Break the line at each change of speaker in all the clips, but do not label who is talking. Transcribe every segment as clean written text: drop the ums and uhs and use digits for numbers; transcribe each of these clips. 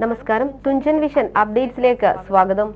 നമസ്കാരം, തുഞ്ചൻ വിഷൻ അപ്ഡേറ്റ്സിലേക്ക് സ്വാഗതം.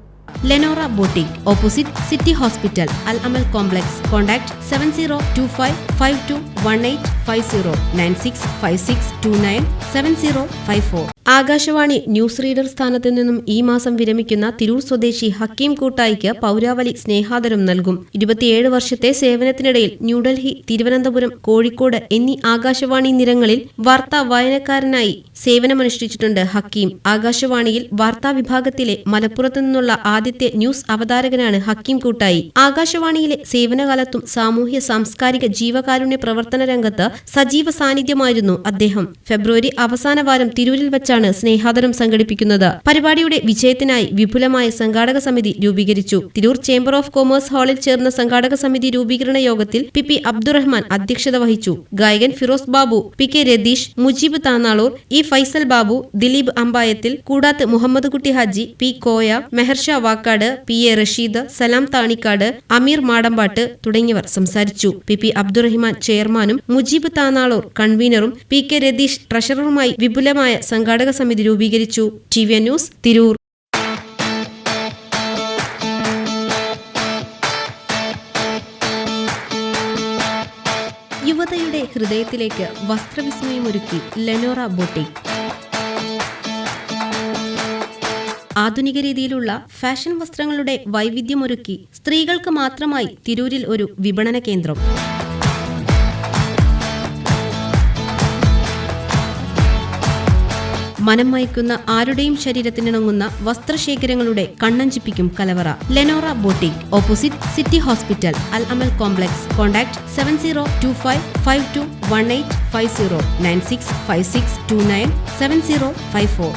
Lenora boutique, opposite city hospital, Al Amal complex. Contact 7025521850 9656297054. Akashvani news reader സ്ഥാനത്ത് നിന്നും ഈ മാസം വിരമിക്കുന്ന തിരൂർ സ്വദേശി ഹക്കീം കൂട്ടായിക്ക് പൗരാവലി സ്നേഹാദരം നൽകും. 27 വർഷത്തെ സേവനത്തിനിടയിൽ ന്യൂഡൽഹി, തിരുവനന്തപുരം, കോഴിക്കോട് എന്നീ ആകാശവാണി നിരങ്ങളിൽ വാർത്താ വായനക്കാരനായി സേവനമനുഷ്ഠിച്ചിട്ടുണ്ട് ഹക്കീം. ആകാശവാണിയിൽ വാർത്താ വിഭാഗത്തിലെ മലപ്പുറത്തു നിന്നുള്ള ആദ്യത്തെ ന്യൂസ് അവതാരകനാണ് ഹക്കീം കൂട്ടായി. ആകാശവാണിയിലെ സേവനകാലത്തും സാമൂഹ്യ സാംസ്കാരിക ജീവകാരുണ്യ പ്രവർത്തന രംഗത്ത് സജീവ സാന്നിധ്യമായിരുന്നു അദ്ദേഹം. ഫെബ്രുവരി അവസാന വാരം തിരൂരിൽ വെച്ചാണ് സ്നേഹാദരം സംഘടിപ്പിക്കുന്നത്. പരിപാടിയുടെ വിജയത്തിനായി വിപുലമായ സംഘാടക സമിതി രൂപീകരിച്ചു. തിരൂർ ചേംബർ ഓഫ് കൊമേഴ്സ് ഹാളിൽ ചേർന്ന സംഘാടക സമിതി രൂപീകരണ യോഗത്തിൽ പി അബ്ദുറഹ്മാൻ അധ്യക്ഷത വഹിച്ചു. ഗായകൻ ഫിറോസ് ബാബു, PK രതീഷ്, മുജീബ് താനാളൂർ, E ഫൈസൽ ബാബു, ദിലീപ് അമ്പായത്തിൽ, കൂടാത്ത് മുഹമ്മദ് കുട്ടി ഹാജി, P കോയ, മെഹർഷ വാക്കാട്, PA റഷീദ്, സലാം താണിക്കാട്, അമീർ മാടമ്പാട്ട് തുടങ്ങിയവർ സംസാരിച്ചു. പി അബ്ദുറഹ്മാൻ ചെയർമാനും മുജീബ് താനാളൂർ കൺവീനറും PK രതീഷ് ട്രഷററുമായി വിപുലമായ സംഘാടക സമിതി രൂപീകരിച്ചു. TVN news, Tirur. യുവതയുടെ ഹൃദയത്തിലേക്ക് വസ്ത്രവിസ്മയമൊരുക്കി ലെനോറ ബോട്ടിക്. ആധുനിക രീതിയിലുള്ള ഫാഷൻ വസ്ത്രങ്ങളുടെ വൈവിധ്യമൊരുക്കി സ്ത്രീകൾക്ക് മാത്രമായി തിരൂരിൽ ഒരു വിപണന കേന്ദ്രം. മനം മയക്കുന്ന ആരുടെയും ശരീരത്തിനിണങ്ങുന്ന വസ്ത്രശേഖരങ്ങളുടെ കണ്ണഞ്ചിപ്പിക്കും കലവറ. Lenora boutique, opposite city hospital, Al Amal complex. Contact 7025521850 9656297054.